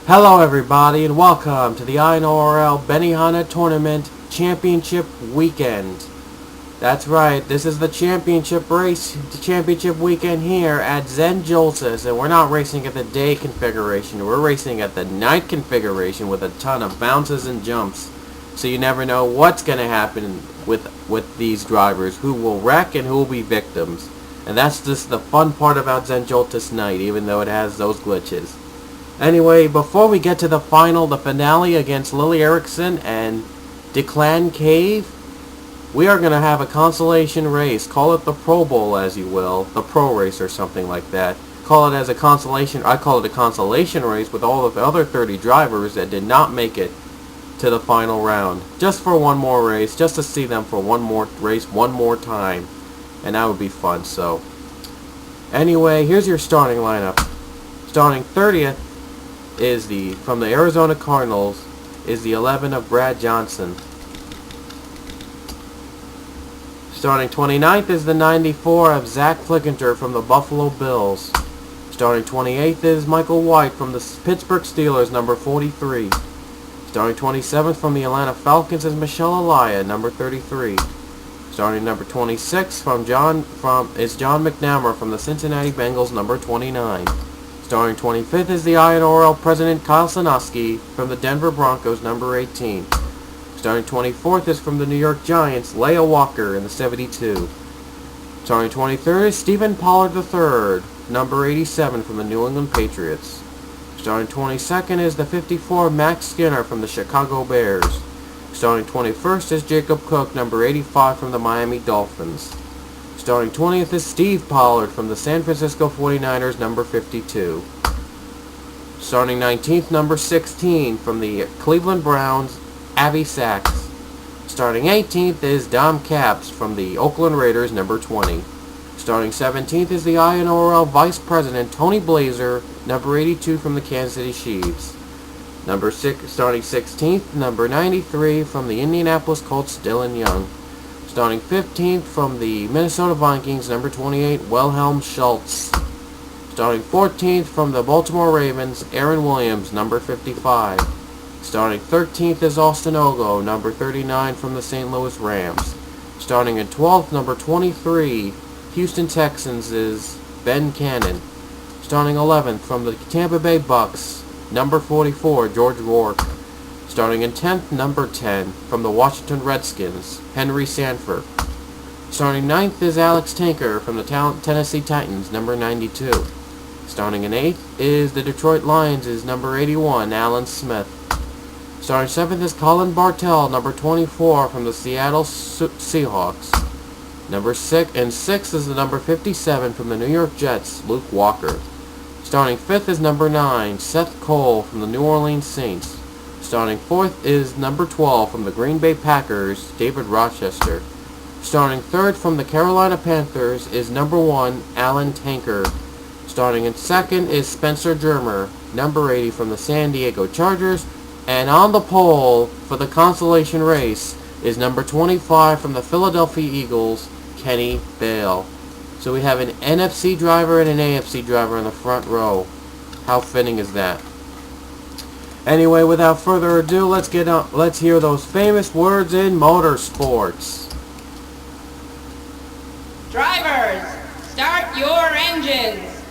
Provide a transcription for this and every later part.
Hello everybody and welcome to the INORL Bennihana Tournament Championship Weekend. That's right, this is the championship race, the championship weekend here at Zen Joltis, and we're not racing at the day configuration, we're racing at the night configuration with a ton of bounces and jumps. So you never know what's going to happen with these drivers, who will wreck and who will be victims. And that's just the fun part about Zen Joltis Night, even though it has those glitches. Anyway, before we get to the finale against Lily Erickson and Declan Cave, we are going to have a consolation race. Call it the Pro Bowl, as you will. The Pro Race or something like that. Call it as a consolation. I call it a consolation race with all of the other 30 drivers that did not make it to the final round. Just for one more race. Just to see them for one more race one more time. And that would be fun. So, anyway, here's your starting lineup. Starting 30th. Is from the Arizona Cardinals is the 11 of Brad Johnson. Starting 29th is the 94 of Zach Flickinger from the Buffalo Bills. Starting 28th is Michael White from the Pittsburgh Steelers, number 43. Starting 27th from the Atlanta Falcons is Michelle Elia, number 33. Starting number 26 is John McNamara from the Cincinnati Bengals, number 29. Starting 25th is the INORL President Kyle Sanoski from the Denver Broncos, number 18. Starting 24th is from the New York Giants, Leah Walker in the 72. Starting 23rd is Stephen Pollard III, number 87 from the New England Patriots. Starting 22nd is the 54 Max Skinner from the Chicago Bears. Starting 21st is Jacob Cook, number 85 from the Miami Dolphins. Starting 20th is Steve Pollard from the San Francisco 49ers, number 52. Starting 19th, number 16 from the Cleveland Browns, Avi Sachs. Starting 18th is Dom Capps from the Oakland Raiders, number 20. Starting 17th is the INORL Vice President, Tony Blazer, number 82 from the Kansas City Chiefs. Starting 16th, number 93 from the Indianapolis Colts, Dylan Young. Starting 15th from the Minnesota Vikings, number 28, Wilhelm Schultz. Starting 14th from the Baltimore Ravens, Aaron Williams, number 55. Starting 13th is Austin Ogo, number 39 from the St. Louis Rams. Starting in 12th, number 23, Houston Texans is Ben Cannon. Starting 11th from the Tampa Bay Bucks, number 44, George Rourke. Starting in 10th, number 10, from the Washington Redskins, Henry Sanford. Starting 9th is Alex Tanker from the Tennessee Titans, number 92. Starting in 8th is the Detroit Lions, is number 81, Alan Smith. Starting 7th is Colin Bartell, number 24, from the Seattle Seahawks. Number 6 is the number 57 from the New York Jets, Luke Walker. Starting 5th is number 9, Seth Cole from the New Orleans Saints. Starting 4th is number 12 from the Green Bay Packers, David Rochester. Starting 3rd from the Carolina Panthers is number 1, Alan Tanker. Starting in 2nd is Spencer Germer, number 80 from the San Diego Chargers. And on the pole for the consolation race is number 25 from the Philadelphia Eagles, Kenny Bale. So we have an NFC driver and an AFC driver in the front row. How fitting is that? Anyway, without further ado, let's hear those famous words in motorsports. Drivers, start your engines.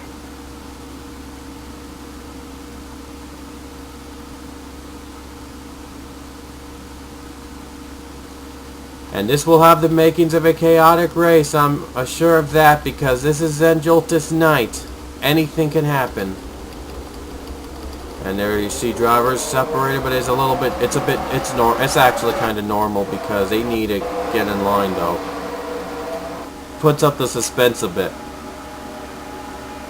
And this will have the makings of a chaotic race, I'm sure of that, because this is Zen Joltis Night. Anything can happen. And there you see drivers separated, but it's actually kind of normal because they need to get in line though. Puts up the suspense a bit.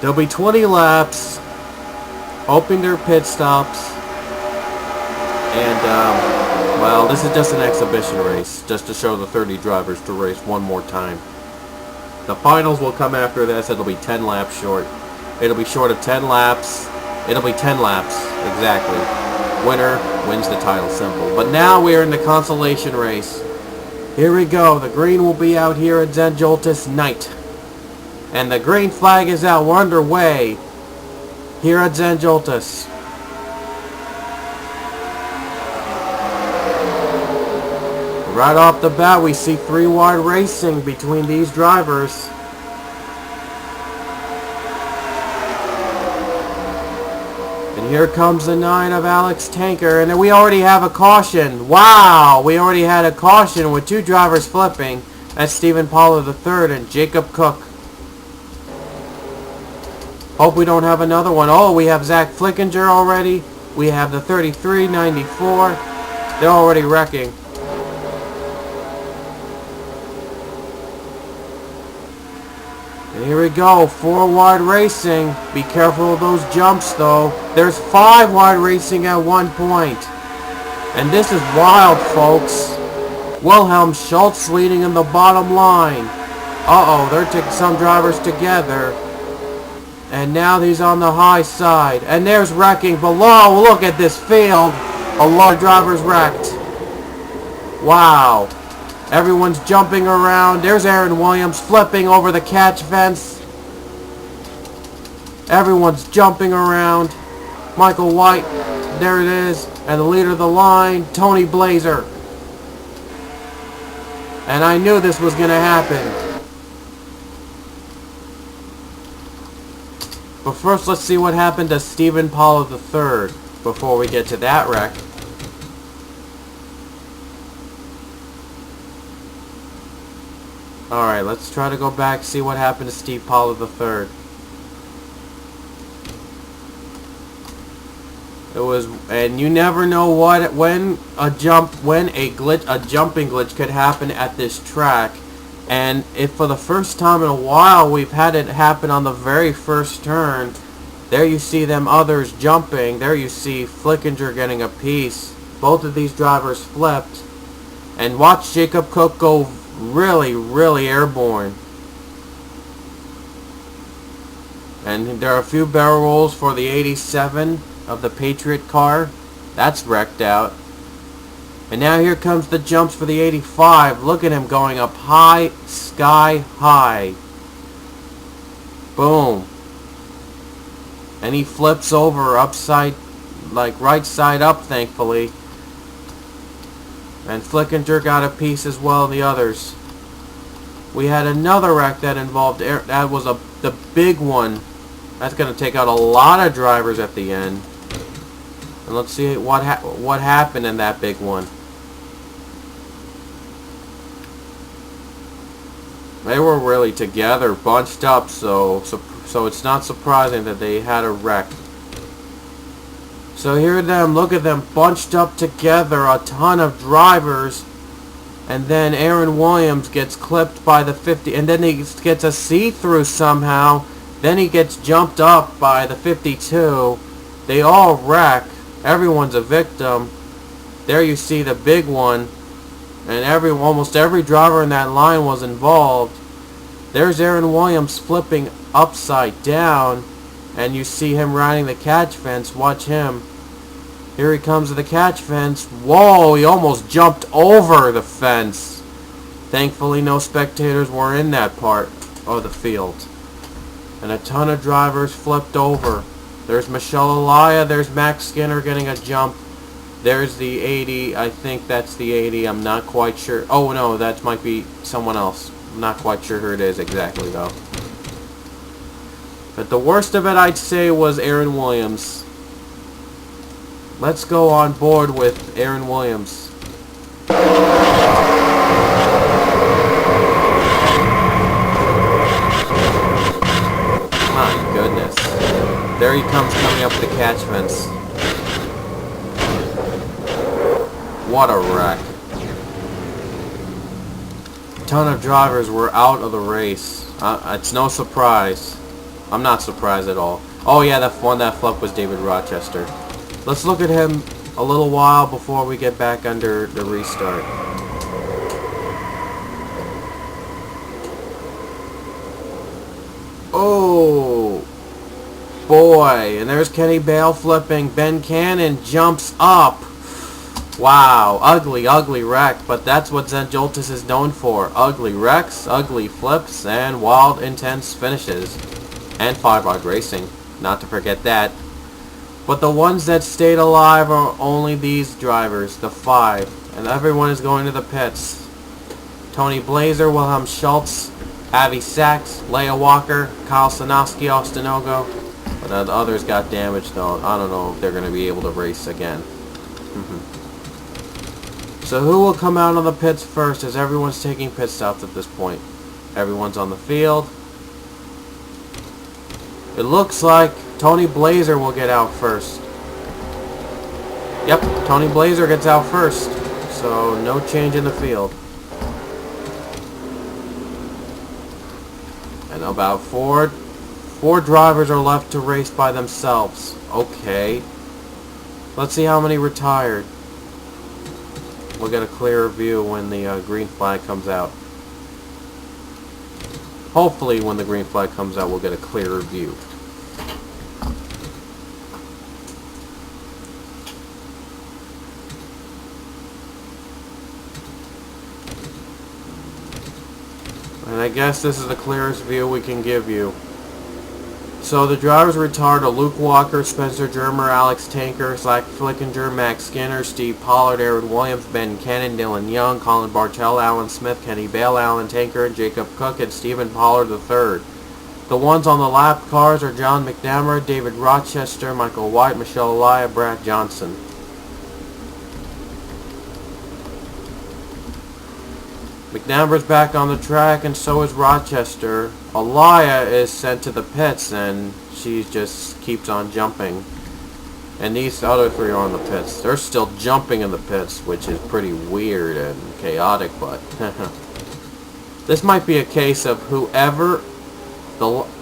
There'll be 20 laps, opening their pit stops, and well, this is just an exhibition race, just to show the 30 drivers to race one more time. The finals will come after this. It'll be 10 laps short. It'll be short of 10 laps. It'll be 10 laps, exactly. Winner wins the title, simple. But now we're in the consolation race. Here we go. The green will be out here at Zen Joltis Night. And the green flag is out. We're underway here at Zen Joltis. Right off the bat, we see 3 wide racing between these drivers. And here comes the 9 of Alex Tanker, and then we already have a caution. Wow, we already had a caution with 2 drivers flipping. That's Stephen Pollard III and Jacob Cook. Hope we don't have another one. Oh, we have Zach Flickinger already. We have the 3394. They're already wrecking. And here we go, 4 wide racing. Be careful of those jumps though. There's 5 wide racing at one point. And this is wild, folks. Wilhelm Schultz leading in the bottom line. Uh-oh, they're taking some drivers together. And now he's on the high side. And there's wrecking below. Look at this field. A lot of drivers wrecked. Wow. Everyone's jumping around. There's Aaron Williams flipping over the catch fence. Everyone's jumping around. Michael White, there it is. And the leader of the line, Tony Blazer. And I knew this was going to happen. But first, let's see what happened to Stephen Pollard III before we get to that wreck. Alright, let's try to go back, see what happened to Steve Pollard III. It was, and you never know when a jumping glitch could happen at this track. And if for the first time in a while we've had it happen on the very first turn, there you see them others jumping. There you see Flickinger getting a piece. Both of these drivers flipped. And watch Jacob Cook go really, really airborne. And there are a few barrel rolls for the 87 of the Patriot car. That's wrecked out. And now here comes the jumps for the 85. Look at him going up high, sky high. Boom. And he flips over upside, like right side up, thankfully. And Flickinger got a piece as well, the others. We had another wreck that involved that was the big one. That's going to take out a lot of drivers at the end. And let's see what happened in that big one. They were really together, bunched up, so it's not surprising that they had a wreck. So here them, look at them bunched up together, a ton of drivers, and then Aaron Williams gets clipped by the 50, and then he gets a see-through somehow, then he gets jumped up by the 52, they all wreck, everyone's a victim. There you see the big one, and almost every driver in that line was involved. There's Aaron Williams flipping upside down, and you see him riding the catch fence. Watch him. Here he comes to the catch fence. Whoa, he almost jumped over the fence. Thankfully, no spectators were in that part of the field. And a ton of drivers flipped over. There's Michelle Elia. There's Max Skinner getting a jump. There's the 80. I think that's the 80. I'm not quite sure. Oh, no, that might be someone else. I'm not quite sure who it is exactly, though. But the worst of it, I'd say, was Aaron Williams. Let's go on board with Aaron Williams. My goodness. There he comes coming up the catch fence. What a wreck. A ton of drivers were out of the race. It's no surprise. I'm not surprised at all. Oh yeah, that one that flipped was David Rochester. Let's look at him a little while before we get back under the restart. Oh boy, and there's Kenny Bale flipping. Ben Cannon jumps up. Wow, ugly, ugly wreck, but that's what Zen Joltis is known for. Ugly wrecks, ugly flips, and wild, intense finishes. And 5-rod racing, not to forget that. But the ones that stayed alive are only these drivers, the 5. And everyone is going to the pits. Tony Blazer, Wilhelm Schultz, Avi Sachs, Leia Walker, Kyle Sanofsky, Austin Ogo. But the others got damaged though. I don't know if they're going to be able to race again. So who will come out on the pits first, as everyone's taking pit stops at this point? Everyone's on the field. It looks like Tony Blazer will get out first. Yep, Tony Blazer gets out first. So no change in the field. And about four drivers are left to race by themselves. Okay. Let's see how many retired. We'll get a clearer view when the green flag comes out. Hopefully when the green flag comes out, we'll get a clearer view. And I guess this is the clearest view we can give you. So the drivers retired are Luke Walker, Spencer Germer, Alex Tanker, Zach Flickinger, Max Skinner, Steve Pollard, Aaron Williams, Ben Cannon, Dylan Young, Colin Bartell, Alan Smith, Kenny Bale, Alan Tanker, and Jacob Cook, and Stephen Pollard III. The ones on the lap cars are John McNamara, David Rochester, Michael White, Michelle Elia, Brad Johnson. McNamara's back on the track, and so is Rochester. Elia is sent to the pits, and she just keeps on jumping. And these other three are on the pits. They're still jumping in the pits, which is pretty weird and chaotic, but this might be a case of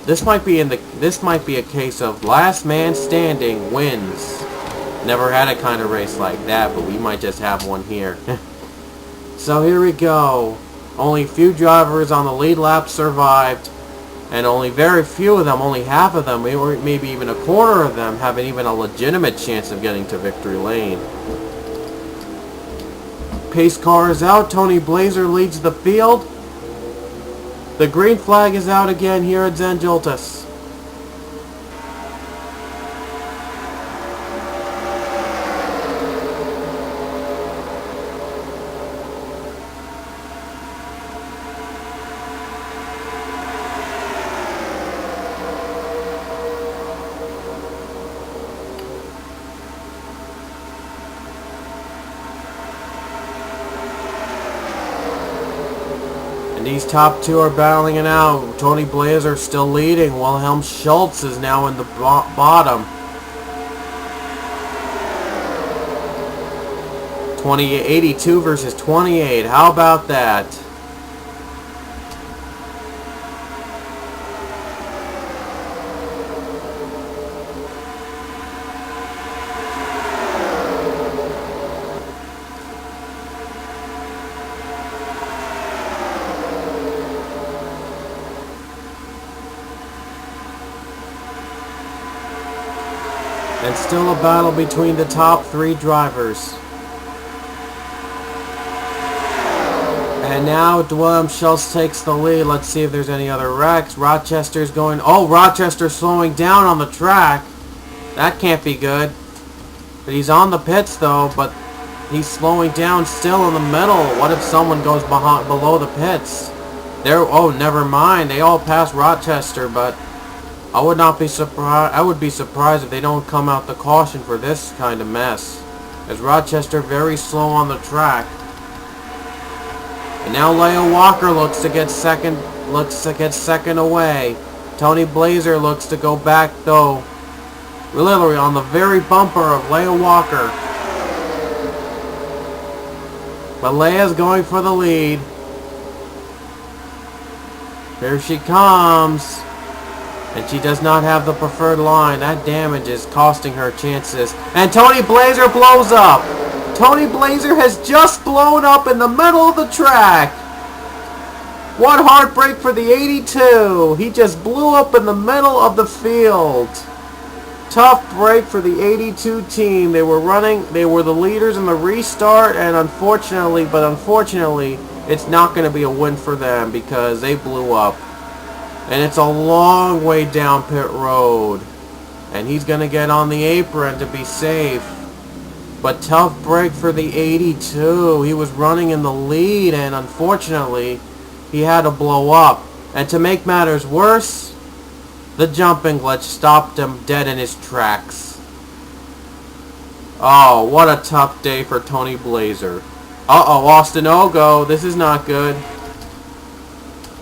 this might be a case of last man standing wins. Never had a kind of race like that, but we might just have one here. So here we go. Only few drivers on the lead lap survived, and only very few of them, only half of them, or maybe even a quarter of them, have even a legitimate chance of getting to victory lane. Pace car is out. Tony Blazer leads the field. The green flag is out again here at Zen Joltis. And these top two are battling it out. Tony Blazer still leading. Wilhelm Schultz is now in the bottom. 82 versus 28. How about that? And still a battle between the top three drivers. And now Wilhelm Schultz takes the lead. Let's see if there's any other wrecks. Rochester's going... Oh, Rochester's slowing down on the track. That can't be good. But he's on the pits though, but he's slowing down still in the middle. What if someone goes below the pits? Oh, never mind. They all pass Rochester, but... I would not be surprised. I would be surprised if they don't come out the caution for this kind of mess. As Rochester very slow on the track. And now Leia Walker looks to get second. Away. Tony Blazer looks to go back though. Literally on the very bumper of Leia Walker. But Leia's going for the lead. Here she comes. And she does not have the preferred line. That damage is costing her chances. And Tony Blazer blows up. Tony Blazer has just blown up in the middle of the track. What heartbreak for the 82. He just blew up in the middle of the field. Tough break for the 82 team. They were the leaders in the restart, and unfortunately, it's not going to be a win for them because they blew up. And it's a long way down pit road. And he's going to get on the apron to be safe. But tough break for the 82. He was running in the lead, and unfortunately, he had to blow up. And to make matters worse, the jumping glitch stopped him dead in his tracks. Oh, what a tough day for Tony Blazer. Uh-oh, Austin Ogo. This is not good.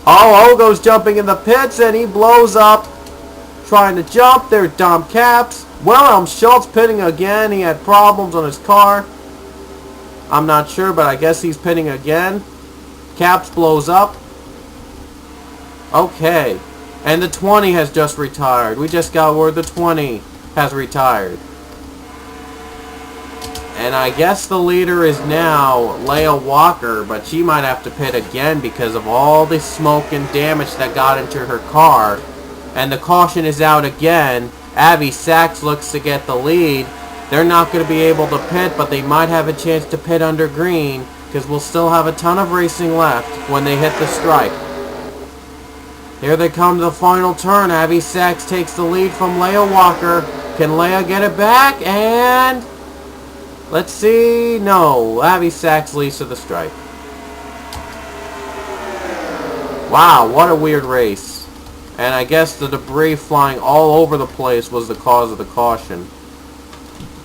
Oh, Ogo's jumping in the pits, and he blows up. Trying to jump. There's Dom Caps. Wilhelm Schultz pitting again. He had problems on his car. I'm not sure, but I guess he's pitting again. Caps blows up. Okay. And the 20 has just retired. We just got word the 20 has retired. And I guess the leader is now Leia Walker, but she might have to pit again because of all the smoke and damage that got into her car. And the caution is out again. Abby Sachs looks to get the lead. They're not going to be able to pit, but they might have a chance to pit under green because we'll still have a ton of racing left when they hit the stripe. Here they come to the final turn. Abby Sachs takes the lead from Leia Walker. Can Leia get it back? And let's see. No, Abby Sachs leads to the stripe. Wow, what a weird race. And I guess the debris flying all over the place was the cause of the caution.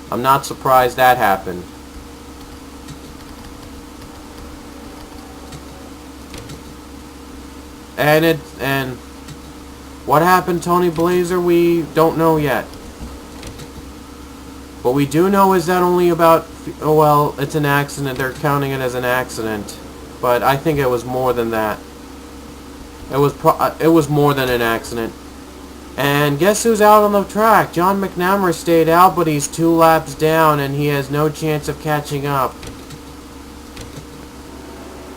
I'm not surprised that happened. And what happened, Tony Blazer, we don't know yet. What we do know is that only about, oh well, it's an accident. They're counting it as an accident. But I think it was more than that. It was more than an accident. And guess who's out on the track? John McNamara stayed out, but he's 2 laps down, and he has no chance of catching up.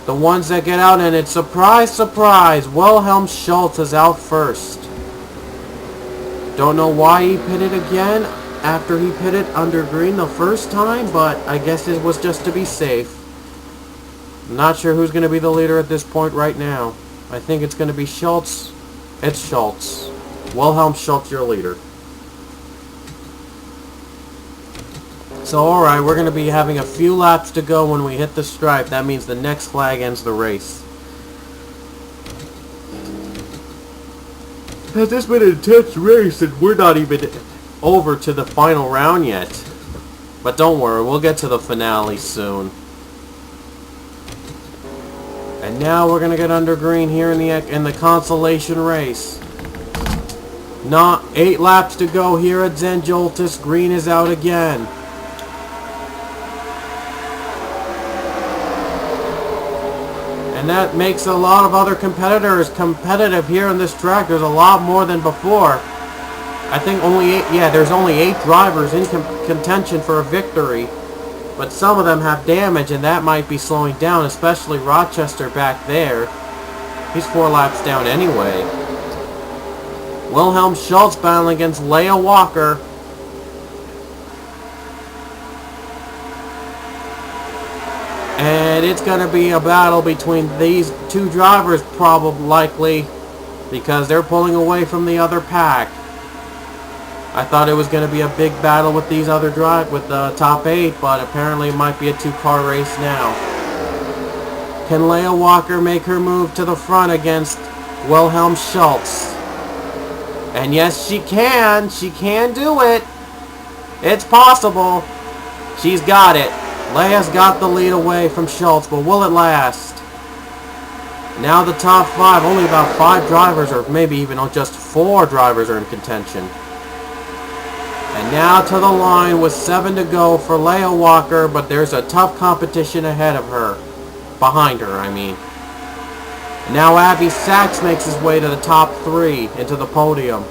The ones that get out, and it's surprise, surprise, Wilhelm Schultz is out first. Don't know why he pitted again after he pitted under green the first time, but I guess it was just to be safe. I'm not sure who's going to be the leader at this point right now. I think it's going to be Schultz. It's Schultz. Wilhelm Schultz, your leader. So, alright, we're going to be having a few laps to go when we hit the stripe. That means the next flag ends the race. Has this been an intense race and we're not even over to the final round yet. But don't worry, we'll get to the finale soon. And now we're gonna get under green here in the consolation race. Not 8 laps to go here at Zen Joltis. Green is out again. And that makes a lot of other competitors competitive here on this track. There's a lot more than before. I think there's only 8 drivers in contention for a victory. But some of them have damage, and that might be slowing down, especially Rochester back there. He's 4 laps down anyway. Wilhelm Schultz battling against Leia Walker. And it's going to be a battle between these 2 drivers, probably likely, because they're pulling away from the other pack. I thought it was going to be a big battle with these other with the top 8, but apparently it might be a 2-car race now. Can Leia Walker make her move to the front against Wilhelm Schultz? And yes, she can. She can do it. It's possible. She's got it. Leia's got the lead away from Schultz, but will it last? Now the top 5, only about 5 drivers, or maybe even just 4 drivers are in contention. And now to the line with 7 to go for Leia Walker, but there's a tough competition ahead of her. Behind her, I mean. And now Abby Sachs makes his way to the top 3, into the podium.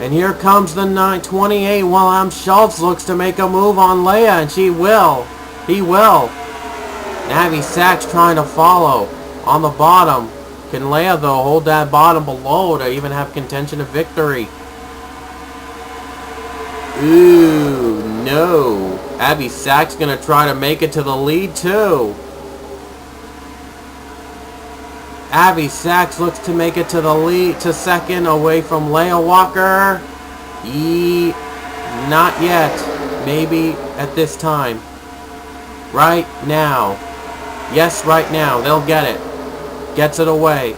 And here comes the 928. Wilhelm Schultz looks to make a move on Leia, and she will. He will. And Abby Sachs trying to follow on the bottom. Can Leia, though, hold that bottom below to even have contention of victory? Ooh, no. Abby Sachs going to try to make it to the lead, too. Abby Sachs looks to make it to the lead, to second, away from Leah Walker. Not yet. Maybe at this time. Right now. Yes, right now. They'll get it. Gets it away.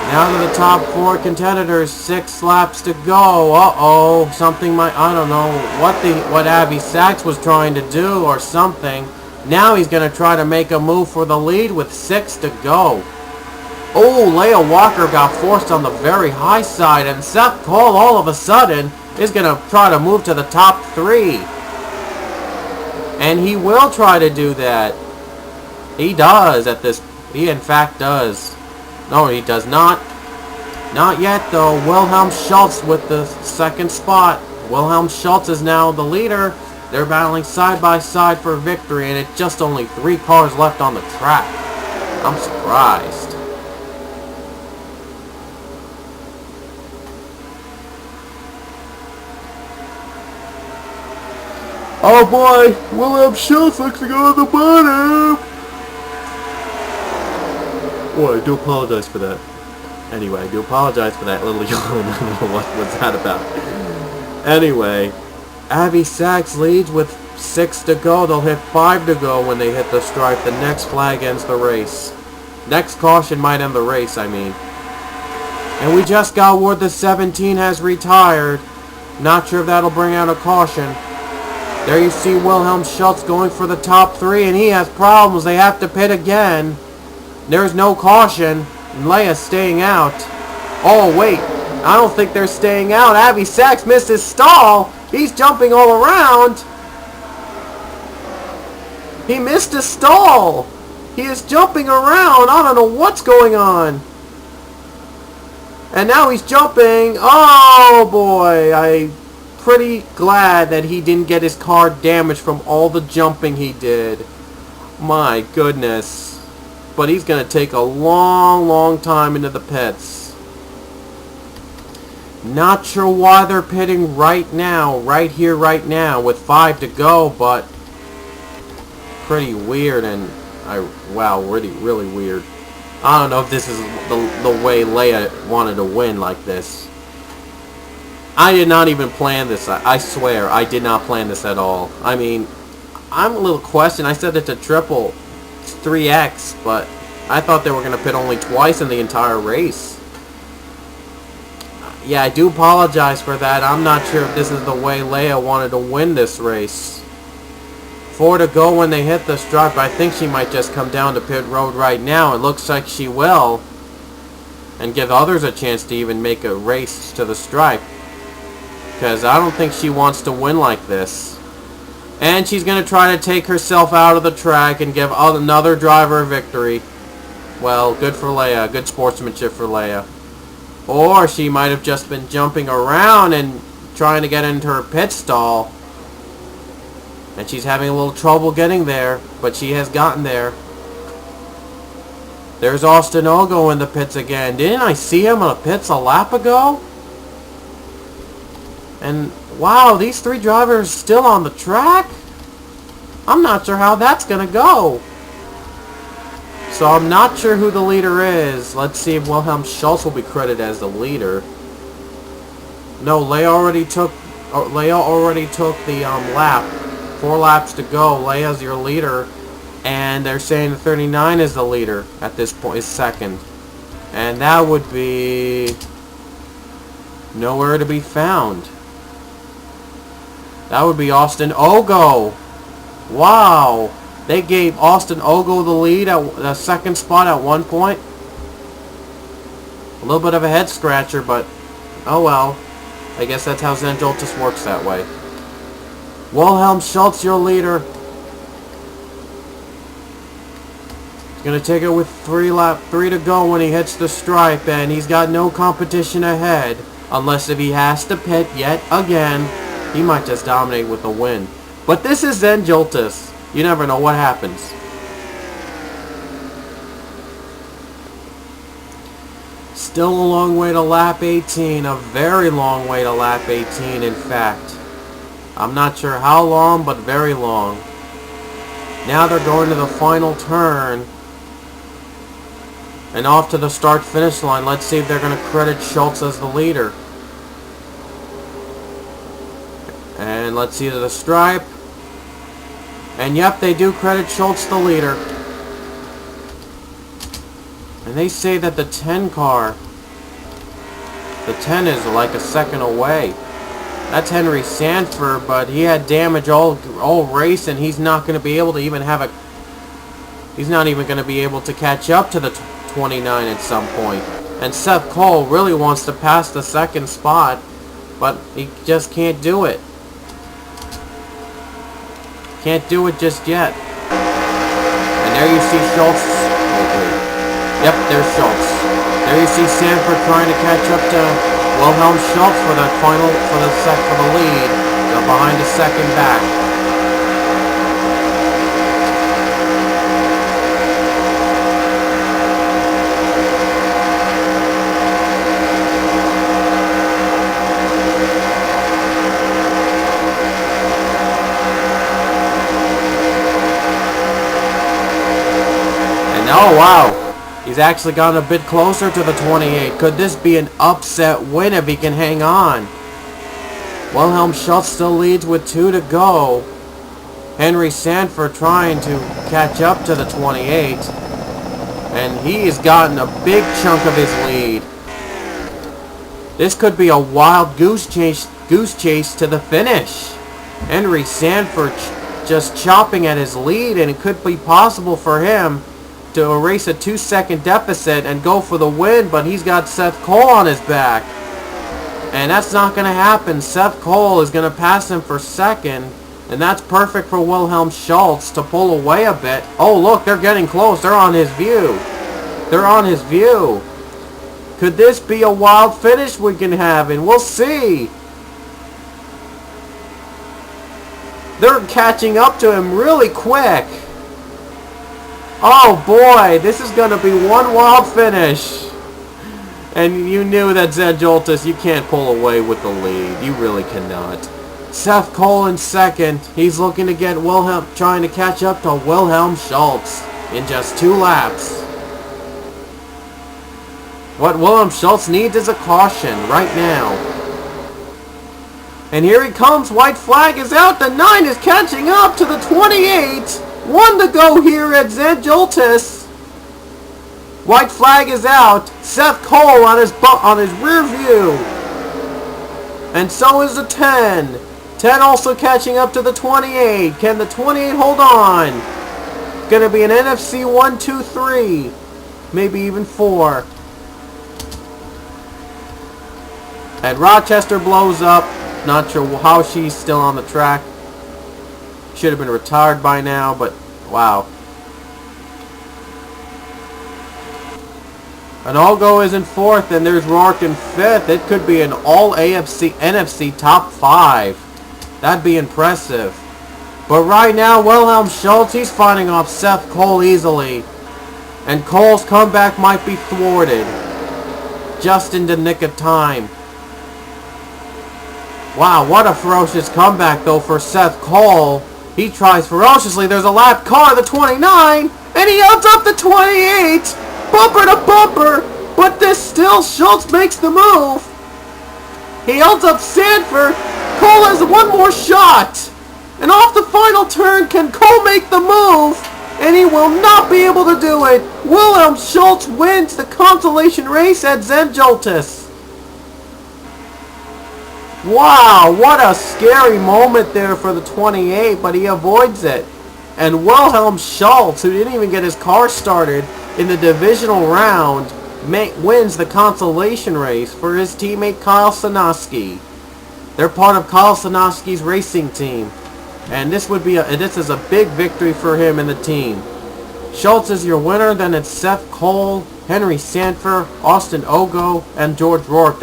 Now to the top 4 contenders, 6 laps to go. Uh-oh, something might, I don't know what Abby Sachs was trying to do or something. Now he's going to try to make a move for the lead with 6 to go. Oh, Leah Walker got forced on the very high side, and Seth Cole all of a sudden is going to try to move to the top 3. And he will try to do that. He does at this, he in fact does. No, he does not. Not yet, though. Wilhelm Schultz with the second spot. Wilhelm Schultz is now the leader. They're battling side by side for victory, and it's just only 3 cars left on the track. I'm surprised. Oh boy, Wilhelm Schultz looks to go to the bottom. Oh, I do apologize for that. Anyway, I do apologize for that little yawn. I don't know what was that about. Anyway, Abby Sachs leads with 6 to go. They'll hit 5 to go when they hit the stripe. The next flag ends the race. Next caution might end the race, I mean. And we just got word the 17 has retired. Not sure if that'll bring out a caution. There you see Wilhelm Schultz going for the top 3, and he has problems. They have to pit again. There's no caution. And Leia's staying out. Oh, wait. I don't think they're staying out. Abby Sachs missed his stall. He's jumping all around. He missed his stall. He is jumping around. I don't know what's going on. And now he's jumping. Oh, boy. I'm pretty glad that he didn't get his car damaged from all the jumping he did. My goodness. But he's going to take a long, long time into the pits. Not sure why they're pitting right now, right here, right now, with 5 to go, but pretty weird, and wow, really, really weird. I don't know if this is the way Leia wanted to win like this. I did not even plan this. I swear, I did not plan this at all. I mean, I'm a little questioned. I said it's a triple. 3X, but I thought they were going to pit only twice in the entire race. Yeah, I do apologize for that. I'm not sure if this is the way Leia wanted to win this race. 4 to go when they hit the stripe. I think she might just come down to pit road right now. It looks like she will. And give others a chance to even make a race to the stripe. Because I don't think she wants to win like this. And she's going to try to take herself out of the track and give another driver a victory. Well, good for Leia. Good sportsmanship for Leia. Or she might have just been jumping around and trying to get into her pit stall. And she's having a little trouble getting there. But she has gotten there. There's Austin Ogo in the pits again. Didn't I see him in the pits a lap ago? And wow, these 3 drivers still on the track? I'm not sure how that's going to go. So I'm not sure who the leader is. Let's see if Wilhelm Schultz will be credited as the leader. No, Leia already took the lap. 4 laps to go. Leia's your leader. And they're saying the 39 is the leader at this point, is second. And that would be nowhere to be found. That would be Austin Ogo. Wow. They gave Austin Ogo the lead at the second spot at one point. A little bit of a head scratcher, but oh well. I guess that's how Zen Joltis works that way. Wilhelm Schultz, your leader. He's going to take it with 3 to go when he hits the stripe, and he's got no competition ahead. Unless if he has to pit yet again. He might just dominate with a win. But this is Zen Joltis. You never know what happens. Still a long way to lap 18, a very long way to lap 18 in fact. I'm not sure how long, but very long. Now they're going to the final turn. And off to the start-finish line. Let's see if they're going to credit Schultz as the leader. And let's see the stripe. And yep, they do credit Schultz the leader. And they say that the 10 car, the 10 is like a second away. That's Henry Sanford, but he had damage all race, and he's not going to be able to even have a... He's not even going to be able to catch up to the 29 at some point. And Seth Cole really wants to pass the second spot, but he just can't do it. Can't do it just yet. And there you see Schultz. Yep, there's Schultz. There you see Sanford trying to catch up to Wilhelm Schultz for the final, for the lead. They're behind the second back. And oh wow. He's actually gotten a bit closer to the 28. Could this be an upset win if he can hang on? Wilhelm Schultz still leads with 2 to go. Henry Sanford trying to catch up to the 28. And he has gotten a big chunk of his lead. This could be a wild goose chase to the finish. Henry Sanford just chopping at his lead, and it could be possible for him to erase a 2-second deficit and go for the win, but he's got Seth Cole on his back. And that's not going to happen. Seth Cole is going to pass him for second, and that's perfect for Wilhelm Schultz to pull away a bit. Oh, look, they're getting close. They're on his view. They're on his view. Could this be a wild finish we can have? And we'll see. They're catching up to him really quick. Oh boy, this is going to be one wild finish. And you knew that Zen Joltis, you can't pull away with the lead. You really cannot. Seth Cole in second. He's looking to get trying to catch up to Wilhelm Schultz in just 2 laps. What Wilhelm Schultz needs is a caution right now. And here he comes. White flag is out. The 9 is catching up to the 28. 1 to go here at Zen Joltis. White flag is out. Seth Cole on his rear view. And so is the 10. 10 also catching up to the 28. Can the 28 hold on? Gonna be an NFC 1, 2, 3. Maybe even 4. And Rochester blows up. Not sure how she's still on the track. Should have been retired by now, but wow. And Olgo is in 4th, and there's Rourke in 5th. It could be an all NFC top 5. That'd be impressive. But right now, Wilhelm Schultz, he's fighting off Seth Cole easily. And Cole's comeback might be thwarted. Just in the nick of time. Wow, what a ferocious comeback, though, for Seth Cole. He tries ferociously. There's a lap car, the 29, and he holds up the 28. Bumper to bumper, but this still, Schultz makes the move. He holds up Sanford. Cole has one more shot. And off the final turn, can Cole make the move? And he will not be able to do it. Wilhelm Schultz wins the consolation race at Zen Joltis. Wow, what a scary moment there for the 28, but he avoids it. And Wilhelm Schultz, who didn't even get his car started in the divisional round, wins the consolation race for his teammate Kyle Sanoski. They're part of Kyle Sanoski's racing team. And this is a big victory for him and the team. Schultz is your winner. Then it's Seth Cole, Henry Sanford, Austin Ogo, and George Rourke.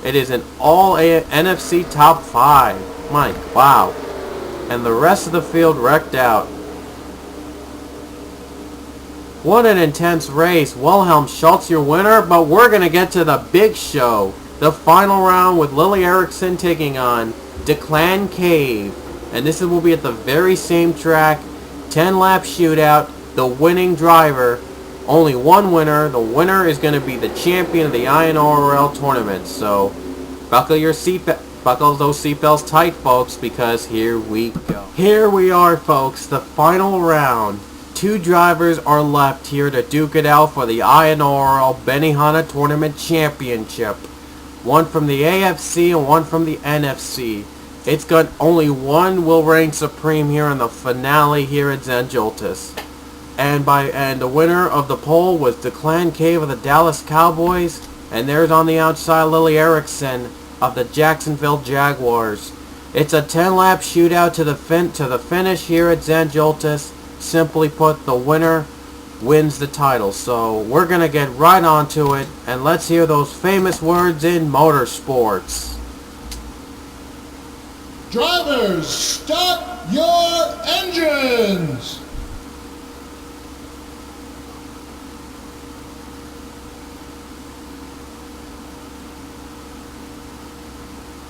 It is an all NFC top 5. Mike, wow. And the rest of the field wrecked out. What an intense race. Wilhelm Schultz your winner, but we're going to get to the big show. The final round with Lily Erickson taking on Declan Cave. And this will be at the very same track. 10-lap shootout. The winning driver. Only one winner. The winner is going to be the champion of the INORL tournament. So buckle those seatbelts tight, folks, because here we go. Here we are, folks. The final round. 2 drivers are left here to duke it out for the INORL Bennihana Tournament Championship. One from the AFC and one from the NFC. It's got only one will reign supreme here in the finale here at Zen Joltis. And the winner of the poll was Declan Cave of the Dallas Cowboys, and there's on the outside Lily Erickson of the Jacksonville Jaguars. It's a 10-lap shootout to the finish here at Zen Joltis. Simply put, the winner wins the title. So we're going to get right onto it, and let's hear those famous words in motorsports. Drivers, start your engines!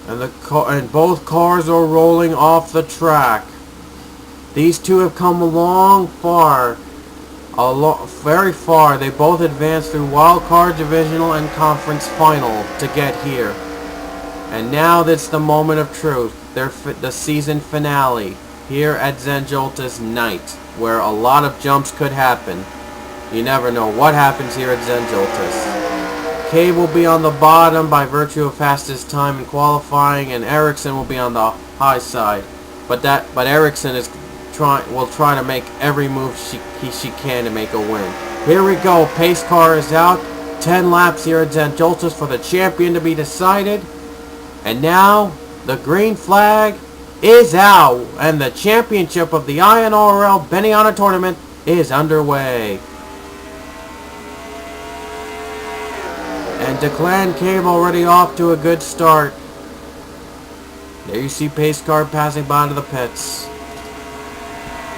And both cars are rolling off the track. These two have come very far. They both advanced through wild card, divisional, and conference final to get here. And now that's the moment of truth. The season finale here at Zen Joltis night, where a lot of jumps could happen. You never know what happens here at Zen Joltis. Cave will be on the bottom by virtue of fastest time in qualifying, and Erickson will be on the high side. But Erickson will try to make every move she can to make a win. Here we go. Pace car is out. 10 laps here at Zen Joltis for the champion to be decided. And now the green flag is out, and the championship of the INORL Bennihana tournament is underway. And Declan Cave already off to a good start. There you see pace car passing by to the pits.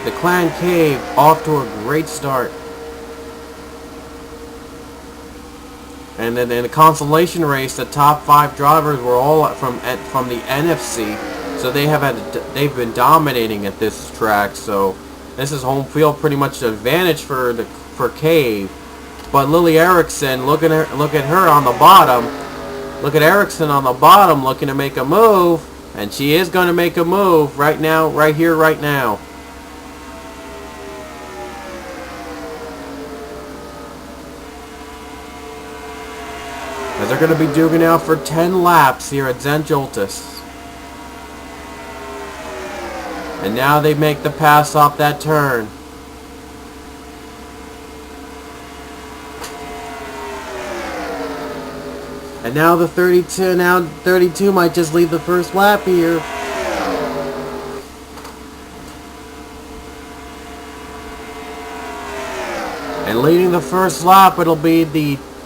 Declan Cave off to a great start. And then in the consolation race, the top 5 drivers were all from the NFC, so they've been dominating at this track. So this is home field, pretty much the advantage for Cave. But Lily Erickson, look at her on the bottom. Look at Erickson on the bottom, looking to make a move, and she is going to make a move right now, right here, right now. As they're going to be duking out for 10 laps here at Zen Joltis. And now they make the pass off that turn. And now the 32 might just lead the first lap here. And leading the first lap, it'll be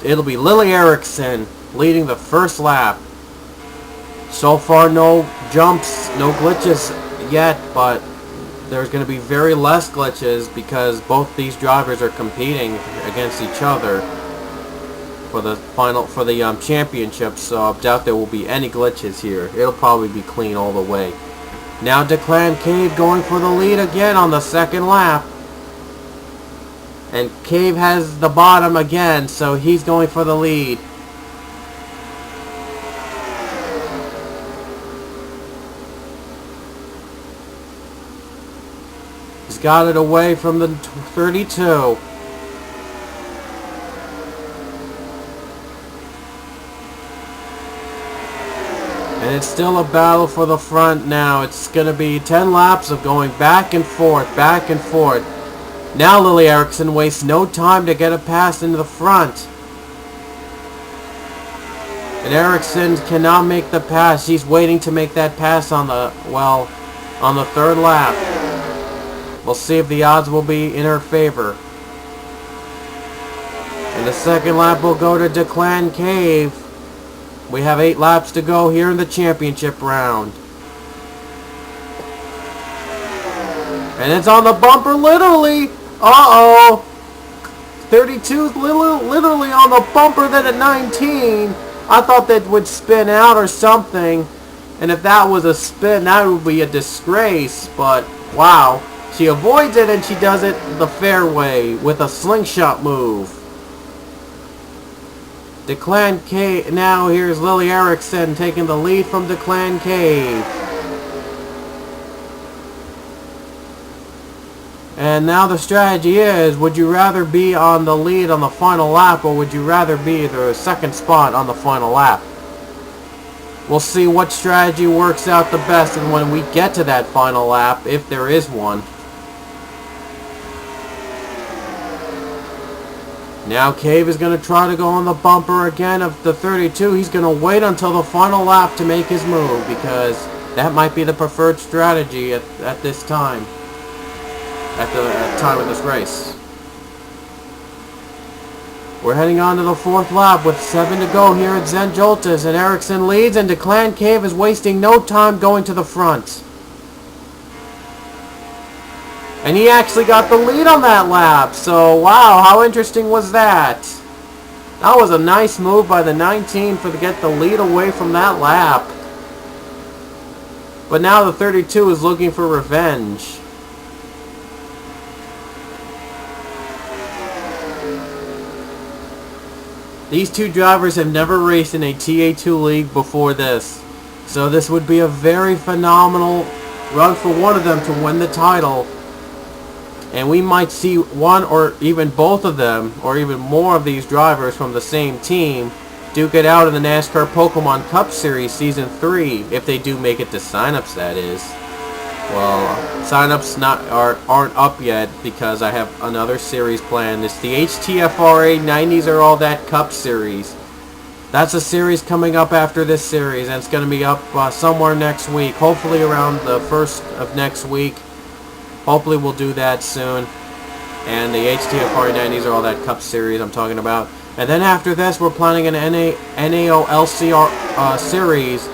Lily Erickson leading the first lap. So far, no jumps, no glitches yet, but there's going to be very less glitches because both these drivers are competing against each other for the championship. So I doubt there will be any glitches here. It'll probably be clean all the way. Now Declan Cave going for the lead again on the second lap. And Cave has the bottom again, so he's going for the lead. He's got it away from the 32. And it's still a battle for the front now. It's going to be 10 laps of going back and forth, back and forth. Now Lily Erickson wastes no time to get a pass into the front. And Erickson cannot make the pass. She's waiting to make that pass on the third lap. We'll see if the odds will be in her favor. And the second lap will go to Declan Cave. We have 8 laps to go here in the championship round. And it's on the bumper, literally. Uh-oh. 32's literally on the bumper then at 19. I thought that would spin out or something. And if that was a spin, that would be a disgrace. But, wow. She avoids it and she does it the fair way with a slingshot move. Declan Cave. Now here's Lily Erickson taking the lead from Declan Cave. And now the strategy is, would you rather be on the lead on the final lap, or would you rather be the second spot on the final lap? We'll see what strategy works out the best, and when we get to that final lap, if there is one. Now Cave is going to try to go on the bumper again of the 32. He's going to wait until the final lap to make his move, because that might be the preferred strategy at this time. At the time of this race. We're heading on to the 4th lap with 7 to go here at Zen Joltis, and Erickson leads, and Declan Cave is wasting no time going to the front. And he actually got the lead on that lap, so wow, how interesting was that? That was a nice move by the 19 to get the lead away from that lap. But now the 32 is looking for revenge. These two drivers have never raced in a TA2 league before this. So this would be a very phenomenal run for one of them to win the title. And we might see one or even both of them, or even more of these drivers from the same team, duke it out in the NASCAR Pokemon Cup Series Season 3, if they do make it to signups, that is. Well, signups aren't up yet because I have another series planned. It's the HTFRA 90s Are All That Cup Series. That's a series coming up after this series, and it's going to be up somewhere next week. Hopefully around the 1st of next week. Hopefully we'll do that soon. And the HTFRA 90s Are All That Cup Series I'm talking about. And then after this, we're planning an NAOLCR series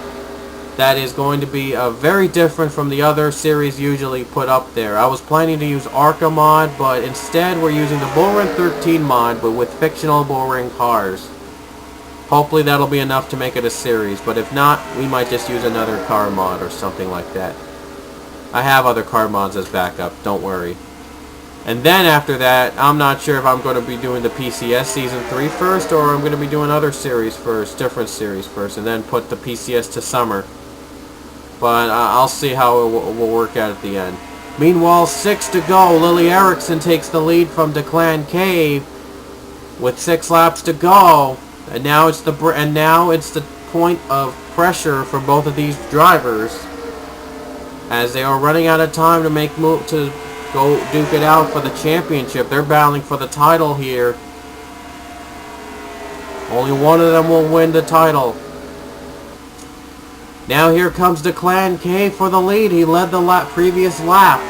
that is going to be very different from the other series usually put up there. I was planning to use ARCA mod, but instead we're using the Bullring 13 mod, but with fictional Bullring cars. Hopefully that'll be enough to make it a series, but if not, we might just use another car mod or something like that. I have other car mods as backup, don't worry. And then after that, I'm not sure if I'm going to be doing the PCS Season 3 first, or I'm going to be doing other series first, different series first, and then put the PCS to summer. But I'll see how it will work out at the end. Meanwhile, 6 to go. Lily Erickson takes the lead from Declan Cave with 6 laps to go. And now it's the point of pressure for both of these drivers, as they are running out of time to go duke it out for the championship. They're battling for the title here. Only one of them will win the title. Now here comes Declan Cave for the lead. He led the previous lap.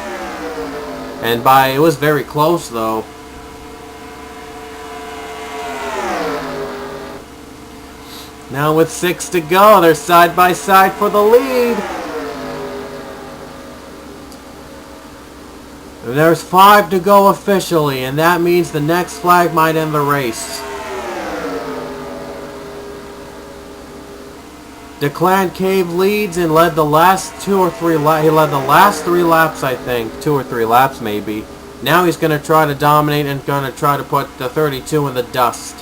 And it was very close though. Now with 6 to go, they're side by side for the lead. And there's 5 to go officially, and that means the next flag might end the race. Declan Cave leads and led the last 2 or 3 laps. He led the last 3 laps, I think. 2 or 3 laps, maybe. Now he's going to try to dominate and going to try to put the 32 in the dust.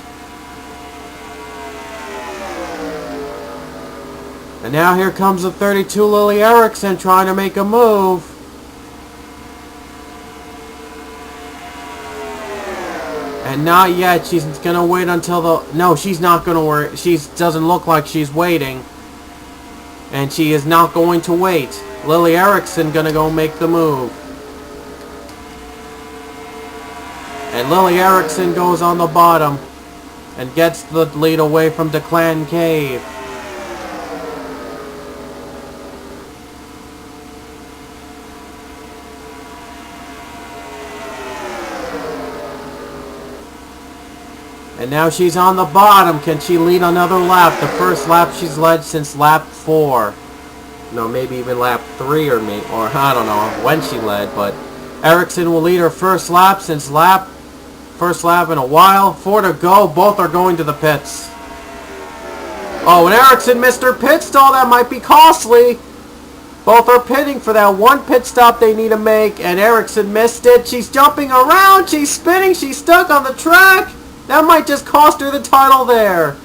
And now here comes the 32, Lily Erickson, trying to make a move. And not yet. She's going to wait until the... No, she's not going to work. She doesn't look like she's waiting. And she is not going to wait. Lily Erickson going to go make the move. And Lily Erickson goes on the bottom and gets the lead away from Declan Cave. And now she's on the bottom. Can she lead another lap? The first lap she's led since lap 4. No, maybe even lap 3 or I don't know when she led. But Erickson will lead her first lap since lap first lap in a while. 4 to go. Both are going to the pits. Oh, and Ericsson missed her pit stall. That might be costly. Both are pitting for that one pit stop they need to make, and Ericsson missed it. She's jumping around. She's spinning. She's stuck on the track. That might just cost her the title there.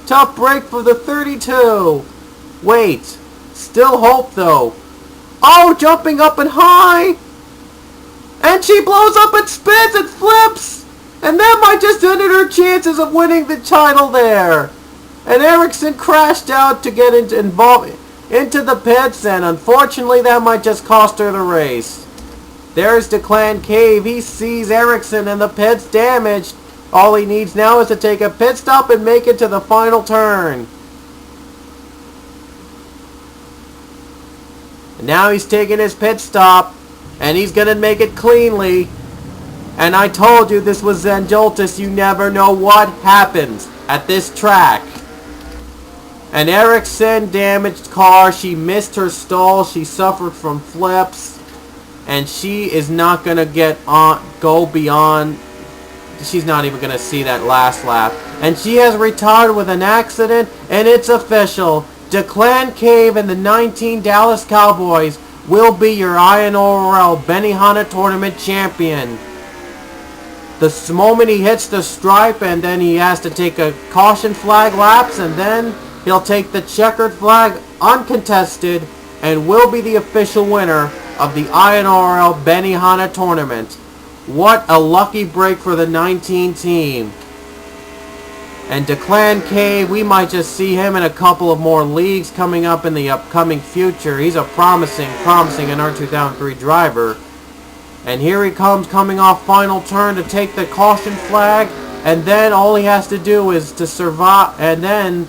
Tough break for the 32. Wait. Still hope, though. Oh, jumping up and high. And she blows up and spins and flips. And that might just end her chances of winning the title there. And Ericsson crashed out to get involved into the pits, and unfortunately that might just cost her the race. There's Declan Cave. He sees Ericsson in the pits damaged. All he needs now is to take a pit stop and make it to the final turn. And now he's taking his pit stop, and he's going to make it cleanly. And I told you this was Zen Joltis. You never know what happens at this track. And Ericsson damaged car. She missed her stall. She suffered from flips. And she is not going to go beyond. She's not even going to see that last lap. And she has retired with an accident. And it's official. Declan Cave and the 19 Dallas Cowboys will be your INORL Bennihana Tournament champion. The moment he hits the stripe, and then he has to take a caution flag laps, and then he'll take the checkered flag uncontested and will be the official winner of the INRL Bennihana tournament. What a lucky break for the 19 team. And Declan Cave, we might just see him in a couple of more leagues coming up in the upcoming future. He's a promising NR 2003 driver. And here he comes coming off final turn to take the caution flag. And then all he has to do is to survive, and then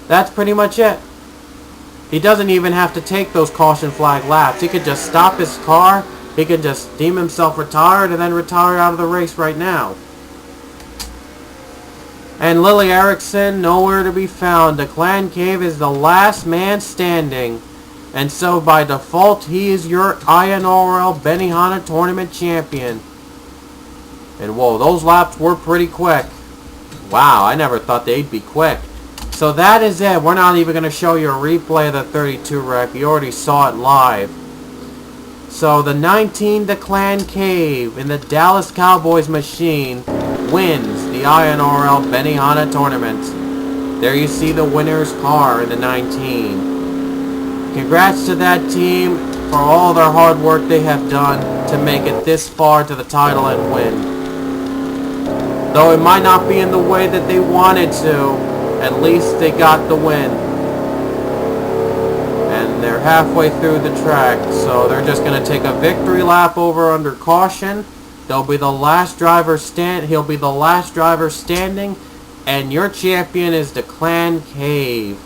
that's pretty much it. He doesn't even have to take those caution flag laps. He could just stop his car. He could just deem himself retired and then retire out of the race right now. And Lily Ericsson, nowhere to be found. Declan Cave is the last man standing. And so by default, he is your INRL Bennihana Tournament champion. And whoa, those laps were pretty quick. Wow, I never thought they'd be quick. So that is it. We're not even going to show you a replay of the 32 wreck. You already saw it live. So the 19 Declan Cave in the Dallas Cowboys machine wins the INRL Bennihana tournament. There you see the winner's car in the 19. Congrats to that team for all their hard work they have done to make it this far to the title and win. Though it might not be in the way that they wanted to, at least they got the win. And they're halfway through the track, so they're just going to take a victory lap over under caution. He'll be the last driver standing, and your champion is Declan Cave.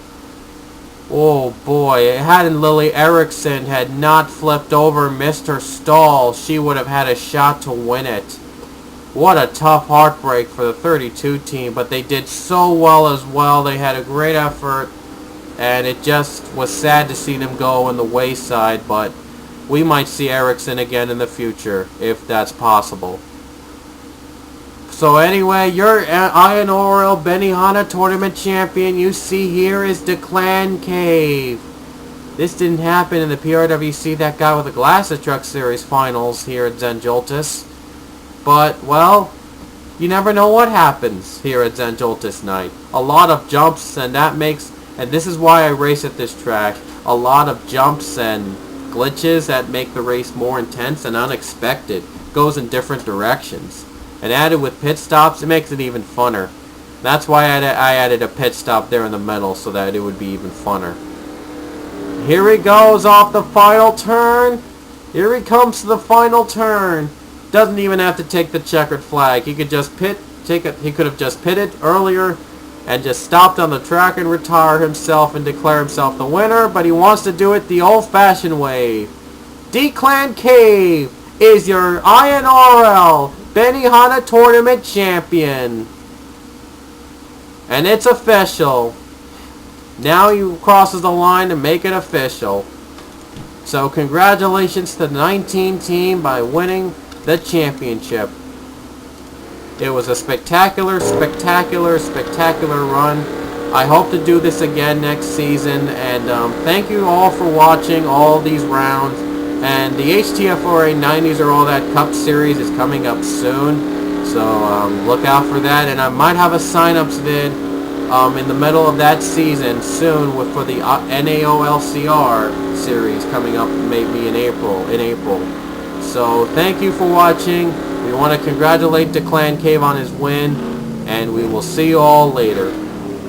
Oh boy, hadn't Lily Ericsson had not flipped over, missed her stall, she would have had a shot to win it. What a tough heartbreak for the 32 team, but they did so well as well. They had a great effort, and it just was sad to see them go on the wayside, but we might see Ericsson again in the future, if that's possible. So anyway, your INORL Bennihana Tournament champion you see here is Declan Cave. This didn't happen in the PRWC, that guy with the Glasses Truck Series finals here at Zen Joltis. But, well, you never know what happens here at Zen Joltis night. A lot of jumps, and this is why I race at this track, a lot of jumps and glitches that make the race more intense and unexpected. Goes in different directions. And added with pit stops, it makes it even funner. That's why I added a pit stop there in the middle, so that it would be even funner. Here he goes off the final turn. Here he comes to the final turn. Doesn't even have to take the checkered flag. He could just he could have just pitted earlier and just stopped on the track and retire himself and declare himself the winner, but he wants to do it the old-fashioned way. Declan Cave is your INRL Bennihana Tournament champion. And it's official. Now he crosses the line to make it official. So congratulations to the 19 team by winning the championship. It was a spectacular, spectacular, spectacular run. I hope to do this again next season, and thank you all for watching all these rounds. And the HTFRA 90s or All That Cup series is coming up soon, so look out for that. And I might have a sign-ups vid in the middle of that season soon for the NAOLCR series coming up maybe in April. So thank you for watching. We want to congratulate the Clan Cave on his win, and we will see you all later.